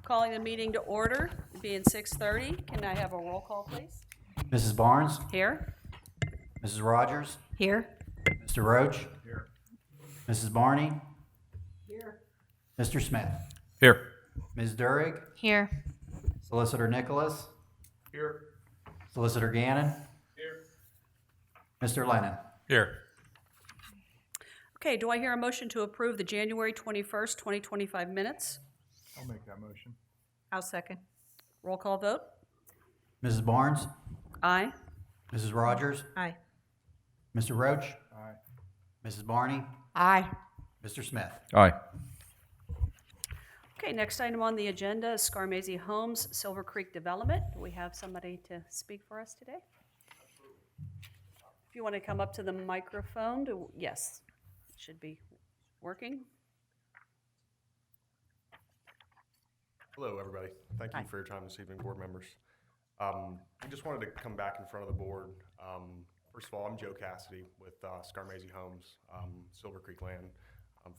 Calling the meeting to order, being 6:30. Can I have a roll call, please? Mrs. Barnes, Here? Mrs. Rogers, Here. Mr. Roach. Here. Mrs. Barney. Here. Mr. Smith. Here. Ms. Durig. Here. Solicitor Nicholas. Here. Solicitor Gannon. Here. Mr. Lennon. Here. Okay, do I hear a motion to approve the January 21st, 2025 minutes? I'll make that motion. I'll second. Roll call vote? Mrs. Barnes, Aye. Mrs. Rogers, Aye. Mr. Roach, Aye. Mrs. Barney, Aye. Mr. Smith. Aye. Okay, next item on the agenda is Scarmazy Homes, Silver Creek Development. Do we have somebody to speak for us today? If you want to come up to the microphone, yes, it should be working. Hello, everybody. Thank you Hi. for your time this evening, board members. I just wanted to come back in front of the board. First of all, I'm Joe Cassidy with Scarmazy Homes, Silver Creek Land,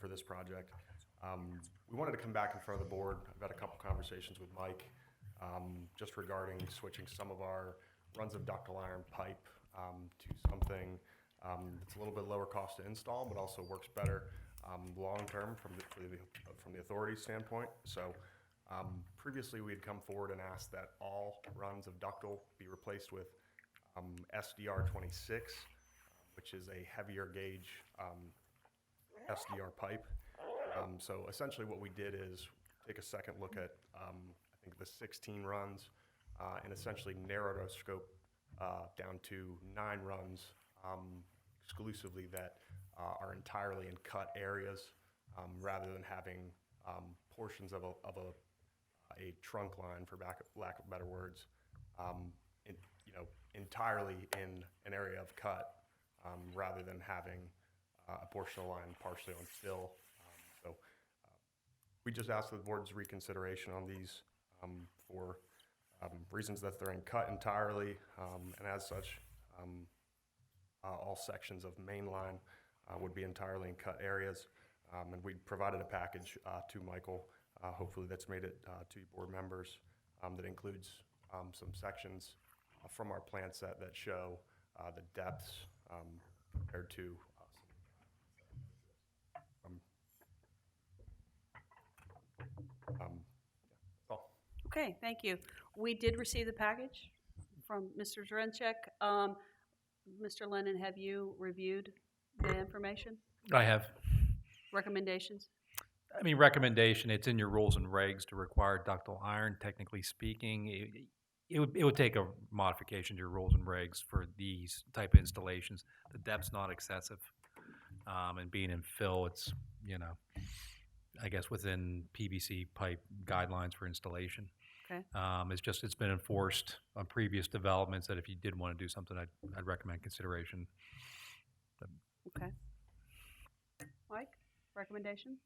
for this project. We wanted to come back in front of the board. I've had a couple conversations with Mike just regarding switching some of our runs of ductile iron pipe to something that's a little bit lower cost to install, but also works better long-term from the authority standpoint. So previously, we had come forward and asked that all runs of ductile be replaced with SDR 26, which is a heavier gauge SDR pipe. So essentially what we did is take a second look at, I think, the 16 runs and essentially narrowed our scope down to 9 runs exclusively that are entirely in cut areas rather than having portions of a trunk line, for lack of better words, entirely in an area of cut rather than having a portion of the line partially on fill. So we just asked the board's reconsideration on these for reasons that they're in cut entirely, and as such, all sections of main line would be entirely in cut areas. And we provided a package to Michael. Hopefully that's made it to you board members that includes some sections from our plan set that show the depths compared to that's all. Okay, thank you. We did receive the package from Mr. Zrenchek. Mr. Lennon, have you reviewed the information? I have. Recommendations? I mean, recommendation, it's in your rules and regs to require ductile iron, technically speaking. It would take a modification to your rules and regs for these type of installations. The depth's not excessive. And being in fill, it's, I guess within PVC pipe guidelines for installation. Okay. It's been enforced on previous developments that if you did want to do something, I'd recommend consideration. Okay. Mike, recommendation?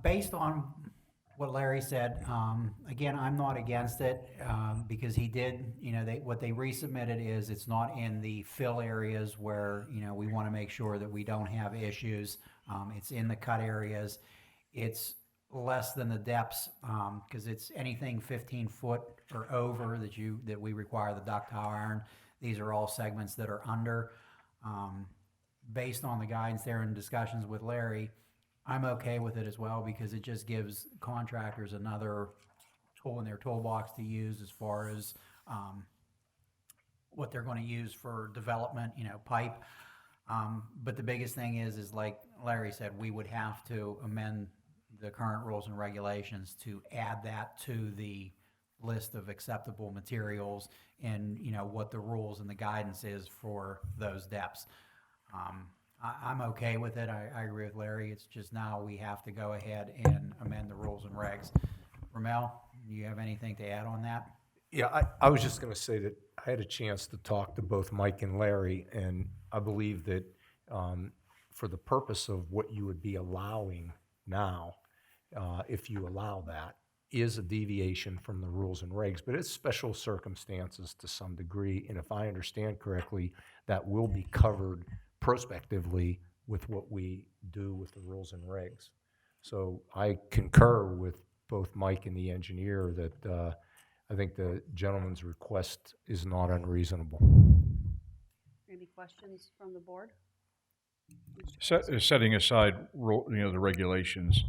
Based on what Larry said, again, I'm not against it because he did, what they resubmitted is it's not in the fill areas where, we want to make sure that we don't have issues. It's in the cut areas. It's less than the depths because it's anything 15 foot or over that we require the ductile iron. These are all segments that are under. Based on the guidance there and discussions with Larry, I'm okay with it as well because it just gives contractors another tool in their toolbox to use as far as what they're going to use for development, pipe. But the biggest thing is like Larry said, we would have to amend the current rules and regulations to add that to the list of acceptable materials and, what the rules and the guidance is for those depths. I'm okay with it. I agree with Larry. It's just now we have to go ahead and amend the rules and regs. Ramel, do you have anything to add on that? Yeah, I was just going to say that I had a chance to talk to both Mike and Larry, and I believe that for the purpose of what you would be allowing now, if you allow that, is a deviation from the rules and regs, but it's special circumstances to some degree, and if I understand correctly, that will be covered prospectively with what we do with the rules and regs. So I concur with both Mike and the engineer that I think the gentleman's request is not unreasonable. Any questions from the board? Setting aside, the regulations,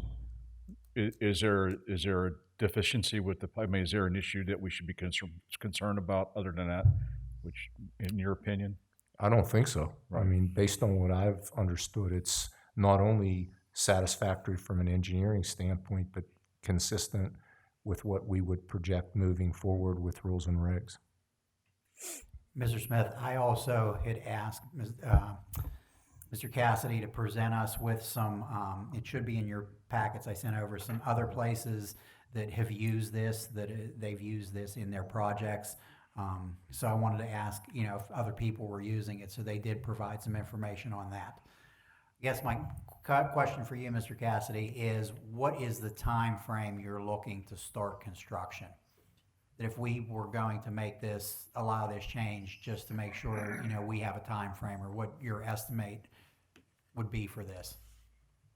is there a deficiency with I mean, is there an issue that we should be concerned about other than that, which, in your opinion? I don't think so. I mean, based on what I've understood, it's not only satisfactory from an engineering standpoint, but consistent with what we would project moving forward with rules and regs. Mr. Smith, I also had asked Mr. Cassidy to present us with some, it should be in your packets I sent over, some other places that have used this, they've used this in their projects. So I wanted to ask, if other people were using it, so they did provide some information on that. I guess my question for you, Mr. Cassidy, is what is the time frame you're looking to start construction? That if we were going to allow this change, just to make sure, we have a time frame, or what your estimate would be for this?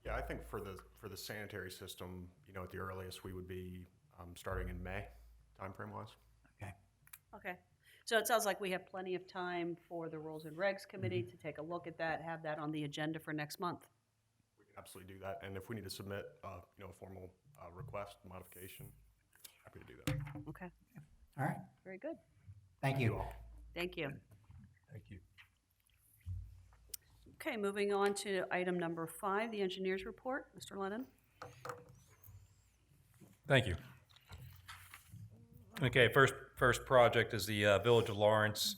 Yeah, I think for the sanitary system, at the earliest, we would be starting in May, timeframe wise. Okay, so it sounds like we have plenty of time for the Rules and Regs Committee to take a look at that, have that on the agenda for next month. We can absolutely do that, and if we need to submit, a formal request, modification, happy to do that. Okay, All right, very good. thank you. Thank you. Thank you. Okay, moving on to item number 5, the engineer's report. Mr. Lennon? Thank you. Okay, first project is the Village of Lawrence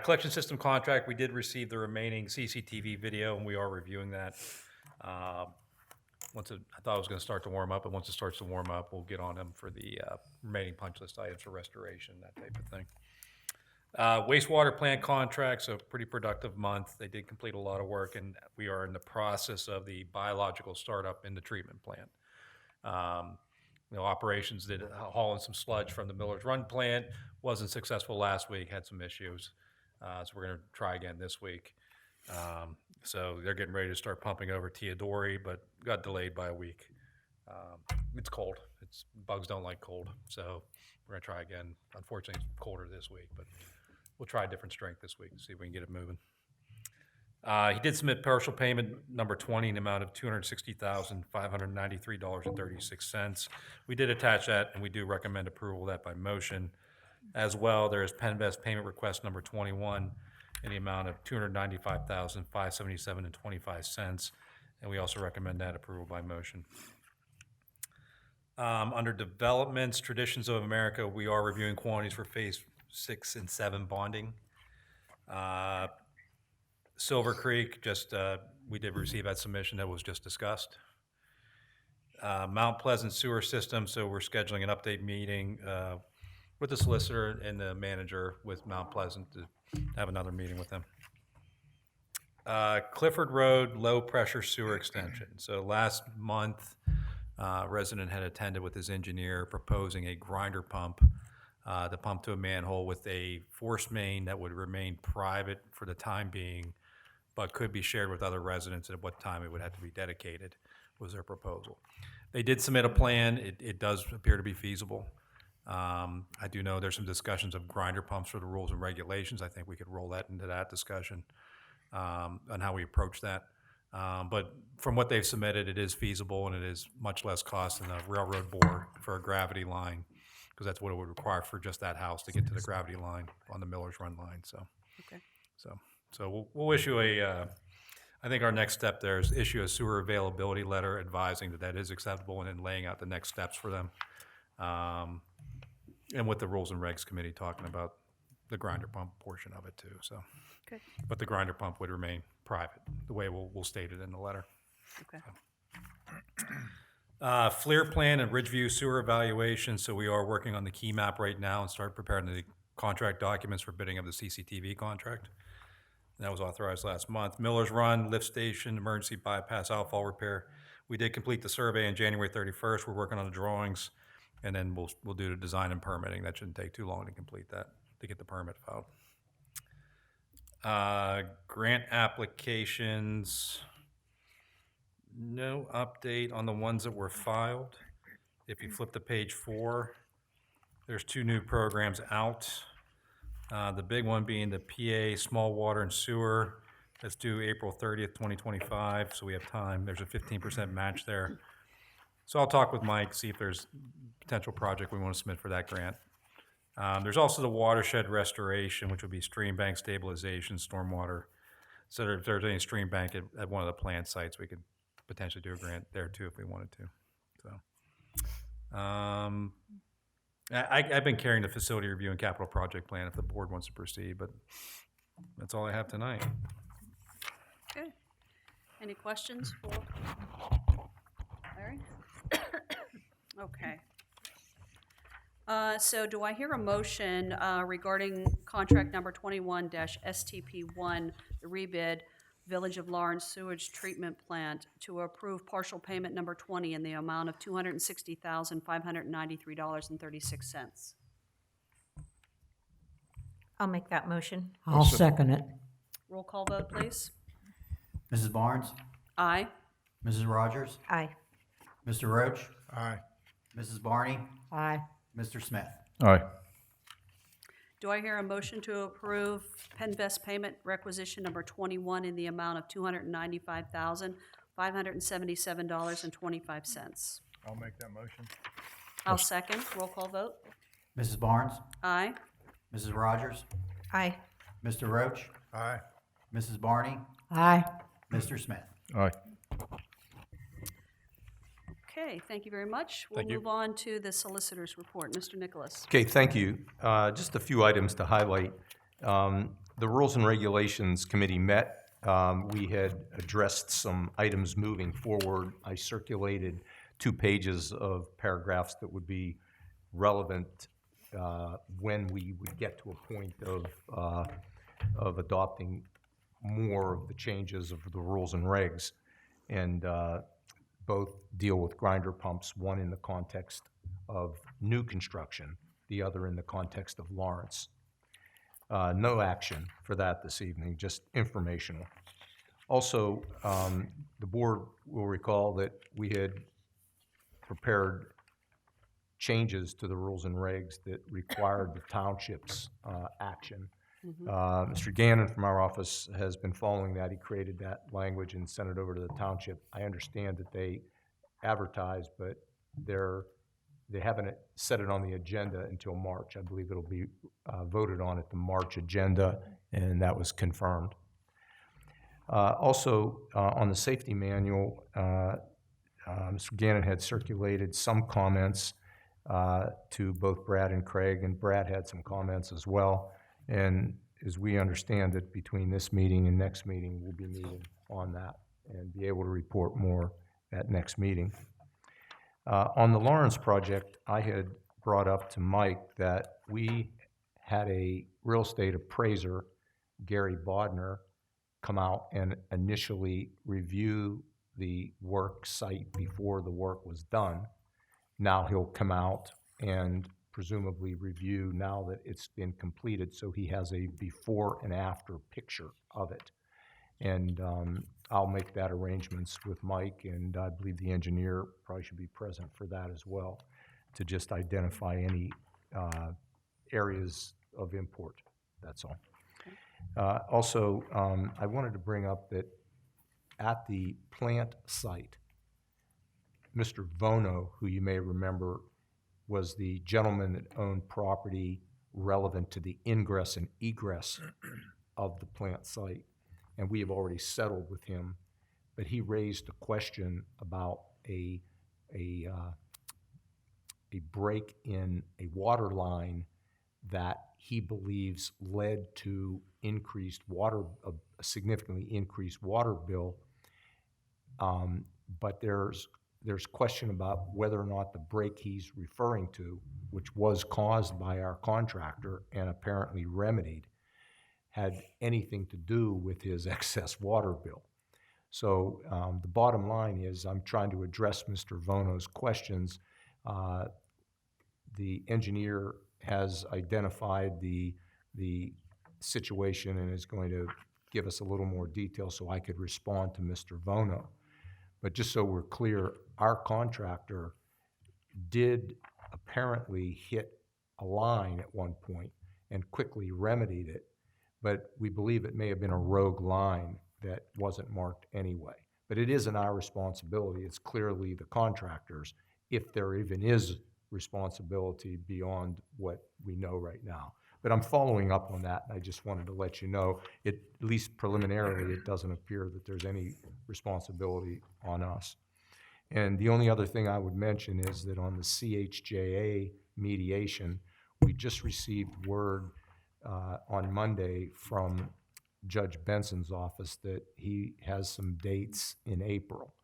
collection system contract. We did receive the remaining CCTV video, and we are reviewing that. I thought it was going to start to warm up, and once it starts to warm up, we'll get on them for the remaining punch list items for restoration, that type of thing. Wastewater plant contracts, a pretty productive month. They did complete a lot of work, and we are in the process of the biological startup in the treatment plant. Operations did hauling some sludge from the Miller's Run plant. Wasn't successful last week, had some issues. So we're going to try again this week. So they're getting ready to start pumping over Teodori, but got delayed by a week. It's cold. Bugs don't like cold. So we're going to try again. Unfortunately, it's colder this week, but we'll try a different strength this week and see if we can get it moving. He did submit partial payment number 20 in the amount of $260,593.36. We did attach that, and we do recommend approval of that by motion. As well, there is Penvest payment request number 21 in the amount of $295,577.25, and we also recommend that approval by motion. Under developments, Traditions of America, we are reviewing quantities for phase 6 and 7 bonding. Silver Creek, we did receive that submission that was just discussed. Mount Pleasant Sewer System, so we're scheduling an update meeting with the solicitor and the manager with Mount Pleasant to have another meeting with them. Clifford Road Low Pressure Sewer Extension. So last month, a resident had attended with his engineer proposing a grinder pump to pump to a manhole with a force main that would remain private for the time being, but could be shared with other residents, at what time it would have to be dedicated, was their proposal. They did submit a plan. It does appear to be feasible. I do know there's some discussions of grinder pumps for the rules and regulations. I think we could roll that into that discussion on how we approach that. But from what they've submitted, it is feasible, and it is much less cost than a railroad bore for a gravity line, because that's what it would require for just that house to get to the gravity line on the Miller's Run line. Okay. So we'll issue I think our next step there is issue a sewer availability letter advising that is acceptable, and then laying out the next steps for them. And with the Rules and Regs Committee talking about the grinder pump portion of it too, so. Okay. But the grinder pump would remain private, the way we'll state it in the letter. Okay. FLIR plan and Ridgeview sewer evaluation, so we are working on the key map right now and start preparing the contract documents for bidding of the CCTV contract. That was authorized last month. Miller's Run, lift station, emergency bypass outfall repair. We did complete the survey on January 31st. We're working on the drawings, and then we'll do the design and permitting. That shouldn't take too long to complete that, to get the permit filed. Grant applications, no update on the ones that were filed. If you flip to page 4, there's 2 new programs out. The big one being the PA Small Water and Sewer. That's due April 30th, 2025, so we have time. There's a 15% match there. So I'll talk with Mike, see if there's potential project we want to submit for that grant. There's also the watershed restoration, which would be stream bank stabilization, stormwater. So if there's any stream bank at one of the plant sites, we could potentially do a grant there too if we wanted to. So, I've been carrying the facility review and capital project plan if the board wants to proceed, but that's all I have tonight. Okay. Any questions for Larry? Okay. So do I hear a motion regarding contract number 21-STP1, the rebid, Village of Lawrence Sewage Treatment Plant, to approve partial payment number 20 in the amount of $260,593.36? I'll make that motion. I'll second it. Roll call vote, please. Mrs. Barnes? Aye. Mrs. Rogers? Aye. Mr. Roach? Aye. Mrs. Barney? Aye. Mr. Smith? Aye. Do I hear a motion to approve Penvest payment requisition number 21 in the amount of $295,577.25? I'll make that motion. I'll second. Roll call vote. Mrs. Barnes? Aye. Mrs. Rogers? Aye. Mr. Roach? Aye. Mrs. Barney? Aye. Mr. Smith? Aye. Okay, thank you very much. We'll Thank you. move on to the solicitor's report. Mr. Nicholas. Okay, thank you. Just a few items to highlight. The Rules and Regulations Committee met. We had addressed some items moving forward. I circulated 2 pages of paragraphs that would be relevant when we would get to a point of adopting more of the changes of the rules and regs. And both deal with grinder pumps, one in the context of new construction, the other in the context of Lawrence. No action for that this evening, just informational. Also, the board will recall that we had prepared changes to the rules and regs that required the township's action. Mr. Gannon from our office has been following that. He created that language and sent it over to the township. I understand that they advertised, but they haven't set it on the agenda until March. I believe it'll be voted on at the March agenda, and that was confirmed. Also, on the safety manual, Mr. Gannon had circulated some comments to both Brad and Craig, and Brad had some comments as well. And as we understand it, between this meeting and next meeting, we'll be meeting on that and be able to report more at next meeting. On the Lawrence project, I had brought up to Mike that we had a real estate appraiser, Gary Bodner, come out and initially review the work site before the work was done. Now he'll come out and presumably review now that it's been completed, so he has a before and after picture of it. And I'll make that arrangements with Mike, and I believe the engineer probably should be present for that as well, to just identify any areas of import, that's all. Also, I wanted to bring up that at the plant site, Mr. Vono, who you may remember, was the gentleman that owned property relevant to the ingress and egress of the plant site. And we have already settled with him, but he raised a question about a break in a water line that he believes led to increased water, a significantly increased water bill. But there's question about whether or not the break he's referring to, which was caused by our contractor and apparently remedied, had anything to do with his excess water bill. So the bottom line is I'm trying to address Mr. Vono's questions. The engineer has identified the situation and is going to give us a little more detail so I could respond to Mr. Vono. But just so we're clear, our contractor did apparently hit a line at one point and quickly remedied it, but we believe it may have been a rogue line that wasn't marked anyway. But it isn't our responsibility, it's clearly the contractors, if there even is responsibility beyond what we know right now. But I'm following up on that, and I just wanted to let you know, at least preliminarily, it doesn't appear that there's any responsibility on us. And the only other thing I would mention is that on the CHJA mediation, we just received word on Monday from Judge Benson's office that he has some dates in April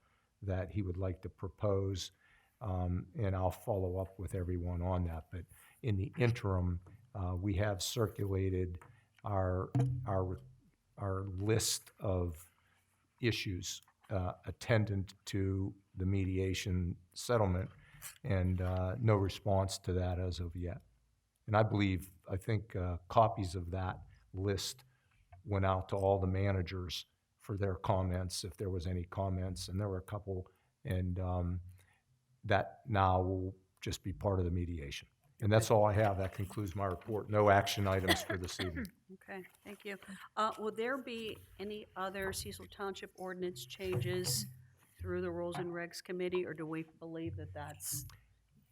that he would like to propose, and I'll follow up with everyone on that. But in the interim, we have circulated our list of issues attendant to the mediation settlement, and no response to that as of yet. And I think copies of that list went out to all the managers for their comments, if there was any comments, and there were a couple, and that now will just be part of the mediation. And that's all I have. That concludes my report. No action items for this evening. Okay, thank you. Will there be any other Cecil Township ordinance changes through the Rules and Regs Committee, or do we believe that that's,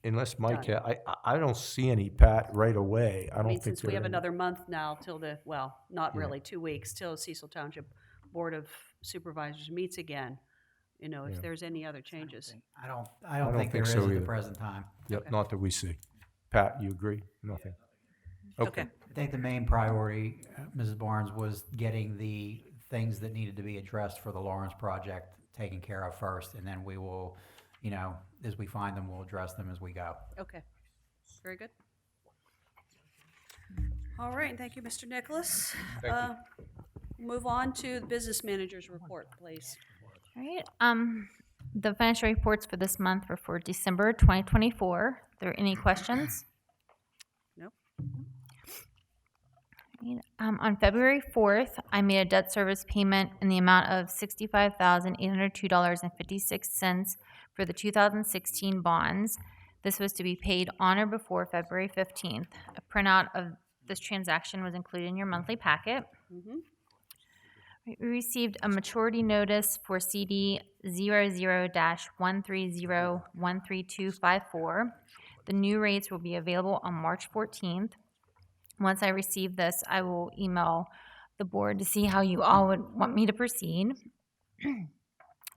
Unless Mike, Done. I don't see any, Pat, right away. I I don't mean, think since we there have are any. another month now till the, well, not Yeah. really, 2 weeks, till Cecil Township Board of Supervisors meets again, you know, Yeah. if there's any other changes. I don't don't think there think is so at the either. present time. Yep, Okay. not that we see. Pat, you agree? Nothing? Okay, I think the main priority, Mrs. Barnes, was getting the things that needed to be addressed for the Lawrence project taken care of first, and then we will, you know, as we find them, we'll address them as we go. okay, very good. All right, thank you, Mr. Nicholas. Move on to the business manager's report, please. All right, the financial reports for this month were for December 2024. Are there any questions? Nope. Right, on February 4th, I made a debt service payment in the amount of $65,802.56 for the 2016 bonds. This was to be paid on or before February 15th. A printout of this transaction was included in your monthly packet. We received a maturity notice for CD 00-130-13254. The new rates will be available on March 14th. Once I receive this, I will email the board to see how you all would want me to proceed.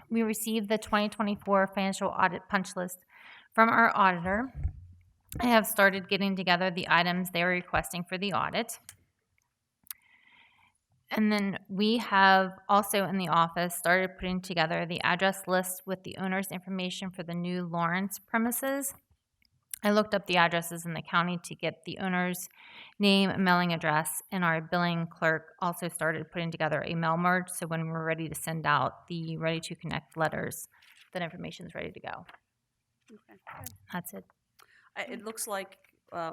We received the 2024 financial audit punch list from our auditor. I have started getting together the items they are requesting for the audit. And then we have also in the office started putting together the address list with the owner's information for the new Lawrence premises. I looked up the addresses in the county to get the owner's name and mailing address, and our billing clerk also started putting together a mail merge, so when we're ready to send out the Ready to Connect letters, that information is ready to go. Okay, good. That's it. It looks like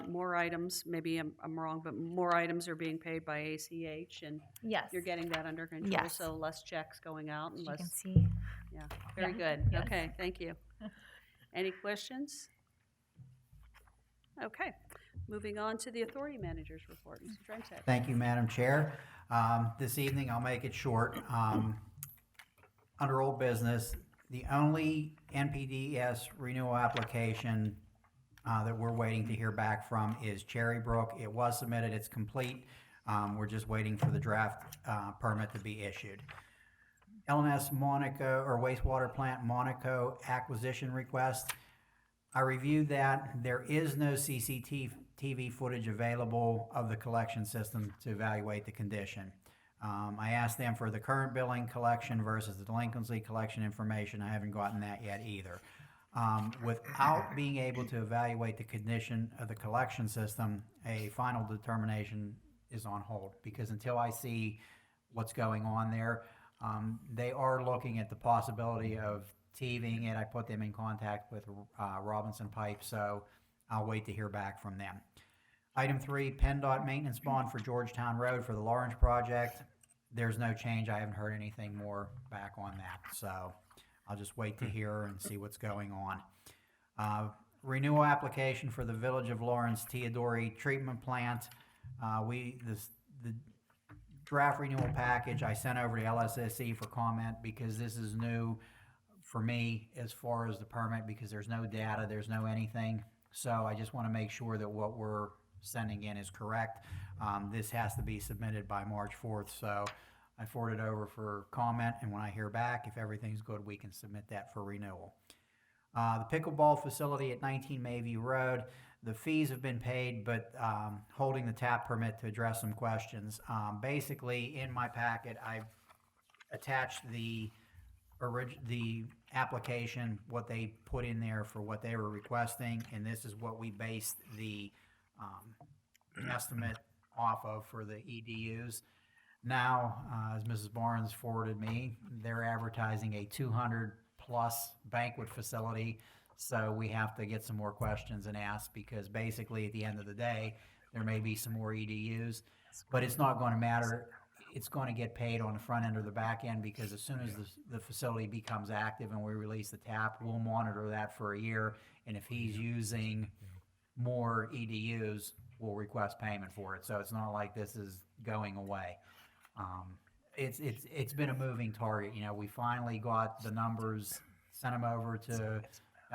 more items, maybe I'm wrong, but more items are being paid by ACH, and Yes. you're getting that under control, Yes. so less checks going out and As you can less, see. yeah, very Yeah, good. yes. Okay, thank you. Any questions? Okay, moving on to the authority manager's report. Mr. Drensak. Thank you, Madam Chair. This evening, I'll make it short. Under old business, the only NPDES renewal application that we're waiting to hear back from is Cherry Brook. It was submitted, it's complete. We're just waiting for the draft permit to be issued. LNS Monaco, or wastewater plant Monaco acquisition request. I reviewed that. There is no CCTV footage available of the collection system to evaluate the condition. I asked them for the current billing collection versus the delinquency collection information. I haven't gotten that yet either. Without being able to evaluate the condition of the collection system, a final determination is on hold, because until I see what's going on there, they are looking at the possibility of TVing it. I put them in contact with Robinson Pipe, so I'll wait to hear back from them. Item 3, PennDOT maintenance bond for Georgetown Road for the Lawrence project. There's no change. I haven't heard anything more back on that, so I'll just wait to hear and see what's going on. renewal application for the Village of Lawrence Teodori Treatment Plant. The draft renewal package I sent over to LSSE for comment because this is new for me as far as the permit, because there's no data, there's no anything. So I just want to make sure that what we're sending in is correct. This has to be submitted by March 4th, so I forward it over for comment, and when I hear back, if everything's good, we can submit that for renewal. The pickleball facility at 19 Mayview Road, the fees have been paid, but holding the tap permit to address some questions. Basically, in my packet, I've attached the application, what they put in there for what they were requesting, and this is what we based the estimate off of for the EDUs. Now, as Mrs. Barnes forwarded me, they're advertising a 200-plus banquet facility, so we have to get some more questions and ask, because basically, at the end of the day, there may be some more EDUs, but it's not going to matter. It's going to get paid on the front end or the back end, because as soon as the facility becomes active and we release the tap, we'll monitor that for a year, and if he's using more EDUs, we'll request payment for it. So it's not like this is going away. It's been a moving target. You know, we finally got the numbers, sent them over to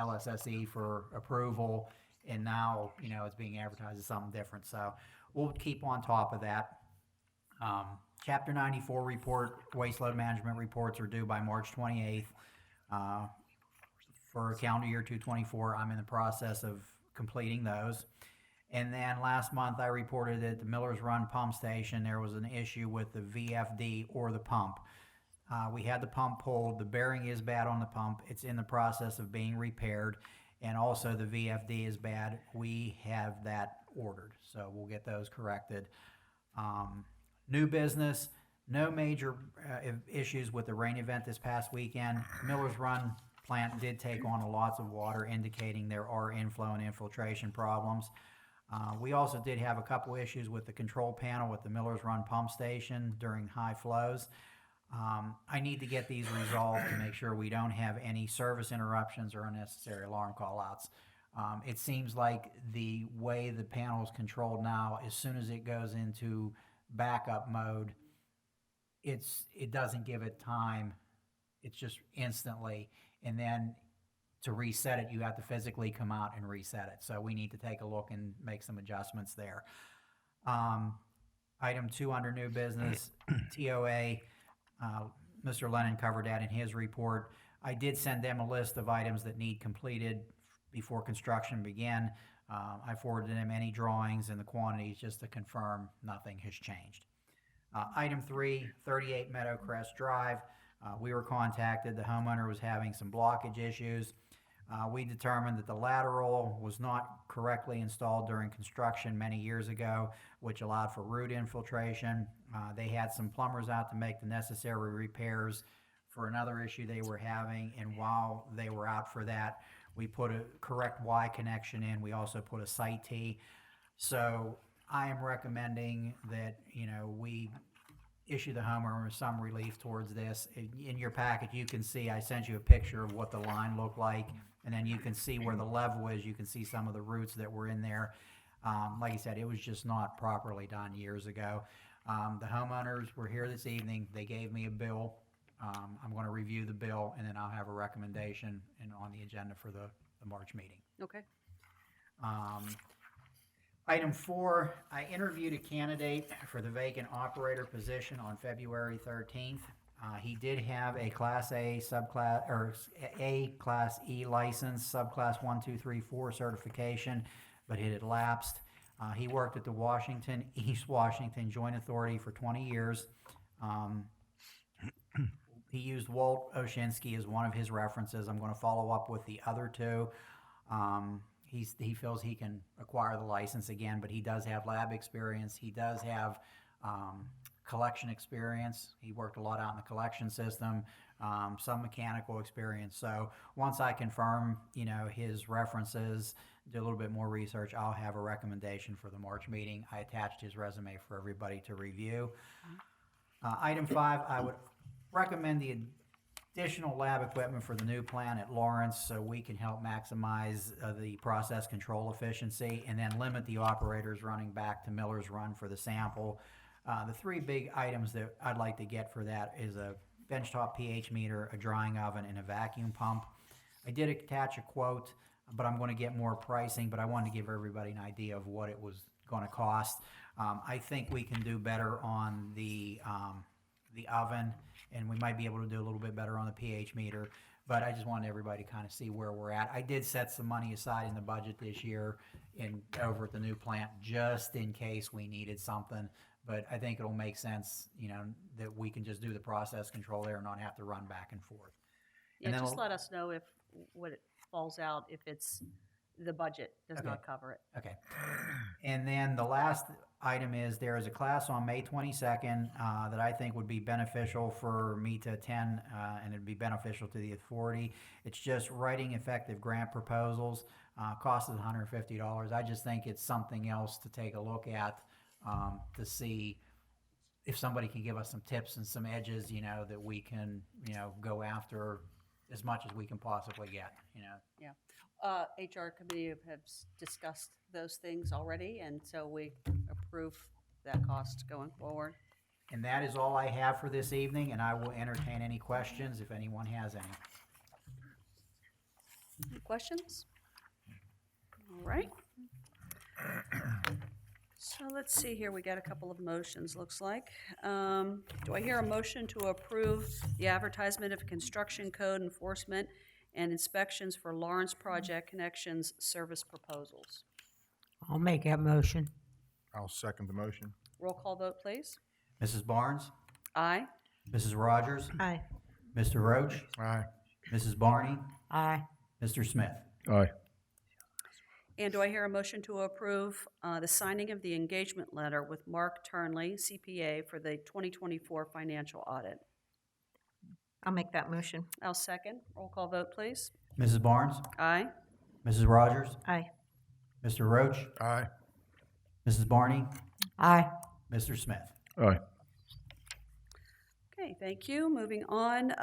LSSE for approval, and now, you know, it's being advertised as something different. So we'll keep on top of that. Chapter 94 report, waste load management reports are due by March 28th. For calendar year 224, I'm in the process of completing those. And then last month, I reported at the Miller's Run pump station, there was an issue with the VFD or the pump. We had the pump pulled. The bearing is bad on the pump. It's in the process of being repaired. And also the VFD is bad. We have that ordered, so we'll get those corrected. New business, no major issues with the rain event this past weekend. Miller's Run plant did take on lots of water, indicating there are inflow and infiltration problems. We also did have a couple issues with the control panel with the Miller's Run pump station during high flows. I need to get these resolved to make sure we don't have any service interruptions or unnecessary alarm call-outs. It seems like the way the panel is controlled now, as soon as it goes into backup mode, it doesn't give it time. It's just instantly, and then to reset it, you have to physically come out and reset it. So we need to take a look and make some adjustments there. Item 2 under new business, TOA. Mr. Lennon covered that in his report. I did send them a list of items that need completed before construction began. I forwarded them any drawings and the quantities just to confirm nothing has changed. Item 3, 38 Meadowcrest Drive. We were contacted. The homeowner was having some blockage issues. We determined that the lateral was not correctly installed during construction many years ago, which allowed for root infiltration. They had some plumbers out to make the necessary repairs for another issue they were having, and while they were out for that, we put a correct Y connection in. We also put a site T. So I am recommending that, you know, we issue the homeowner some relief towards this. In your packet, you can see, I sent you a picture of what the line looked like, and then you can see where the level is. You can see some of the roots that were in there. Like I said, it was just not properly done years ago. The homeowners were here this evening. They gave me a bill. I'm going to review the bill, and then I'll have a recommendation on the agenda for the March meeting. Okay. Item 4, I interviewed a candidate for the vacant operator position on February 13th. He did have a Class A subclass, or A Class E license, subclass 1, 2, 3, 4 certification, but it had lapsed. He worked at the East Washington Joint Authority for 20 years. He used Walt Oshinsky as one of his references. I'm going to follow up with the other two. He feels he can acquire the license again, but he does have lab experience. He does have collection experience. He worked a lot out in the collection system, some mechanical experience. So once I confirm, you know, his references, do a little bit more research, I'll have a recommendation for the March meeting. I attached his resume for everybody to review. Item 5, I would recommend the additional lab equipment for the new plant at Lawrence so we can help maximize the process control efficiency and then limit the operators running back to Miller's Run for the sample. The three big items that I'd like to get for that is a benchtop pH meter, a drying oven, and a vacuum pump. I did attach a quote, but I'm going to get more pricing, but I wanted to give everybody an idea of what it was going to cost. I think we can do better on the oven, and we might be able to do a little bit better on the pH meter, but I just wanted everybody to kind of see where we're at. I did set some money aside in the budget this year over at the new plant just in case we needed something, but I think it'll make sense, you know, that we can just do the process control there and not have to run back and forth. Yeah, And then just I'll- let us know if, what it falls out, if it's, the budget does Okay. not cover it. Okay. And then the last item is there is a class on May 22nd that I think would be beneficial for me to attend, and it'd be beneficial to the authority. It's just writing effective grant proposals. Cost is $150. I just think it's something else to take a look at to see if somebody can give us some tips and some edges, you know, that we can, you know, go after as much as we can possibly get, you know. Yeah. HR committee have discussed those things already, and so we approve that cost going forward. And that is all I have for this evening, and I will entertain any questions if anyone has any. Any questions? All right. So let's see here, we got a couple of motions, looks like. Do I hear a motion to approve the advertisement of construction code enforcement and inspections for Lawrence Project Connections service proposals? I'll make that motion. I'll second the motion. Roll call vote, please. Mrs. Barnes? Aye. Mrs. Rogers? Aye. Mr. Roach? Aye. Mrs. Barney? Aye. Mr. Smith? Aye. And do I hear a motion to approve the signing of the engagement letter with Mark Turnley, CPA, for the 2024 financial audit? I'll make that motion. I'll second. Roll call vote, please. Mrs. Barnes? Aye. Mrs. Rogers? Aye. Mr. Roach? Aye. Mrs. Barney? Aye. Mr. Smith? Aye. Okay, thank you. Moving on,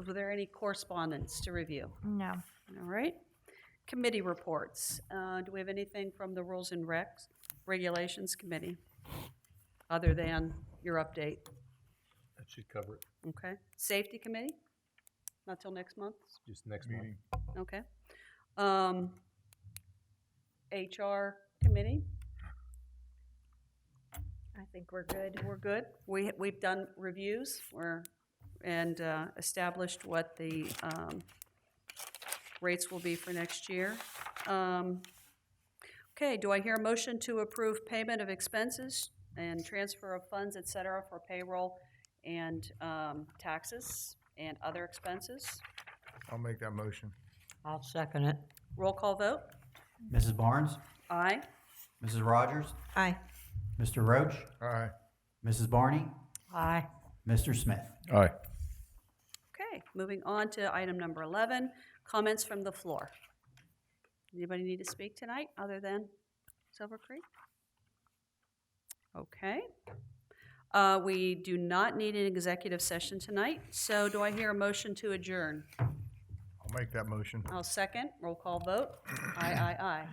were there any correspondence to review? No. All right. Committee reports. Do we have anything from the Rules and Recs, Regulations Committee, other than your update? That should cover it. Okay. Safety Committee? Not till next month? Just next month. Meeting. Okay. HR Committee? I think we're good. We're good. We've done reviews and established what the rates will be for next year. Okay, do I hear a motion to approve payment of expenses and transfer of funds, et cetera, for payroll and taxes and other expenses? I'll make that motion. I'll second it. Roll call vote? Mrs. Barnes? Aye. Mrs. Rogers? Aye. Mr. Roach? Aye. Mrs. Barney? Aye. Mr. Smith? Aye. Okay, moving on to item number 11, comments from the floor. Anybody need to speak tonight other than Silver Creek? Okay. We do not need an executive session tonight, so do I hear a motion to adjourn? I'll make that motion. I'll second. Roll call vote. Aye, aye, aye.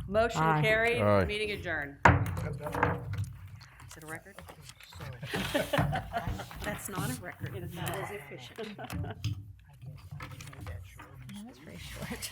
Motion Aye. carried, Aye. meeting adjourned. Is it a record? That's not a record. It is not as efficient. That was very short.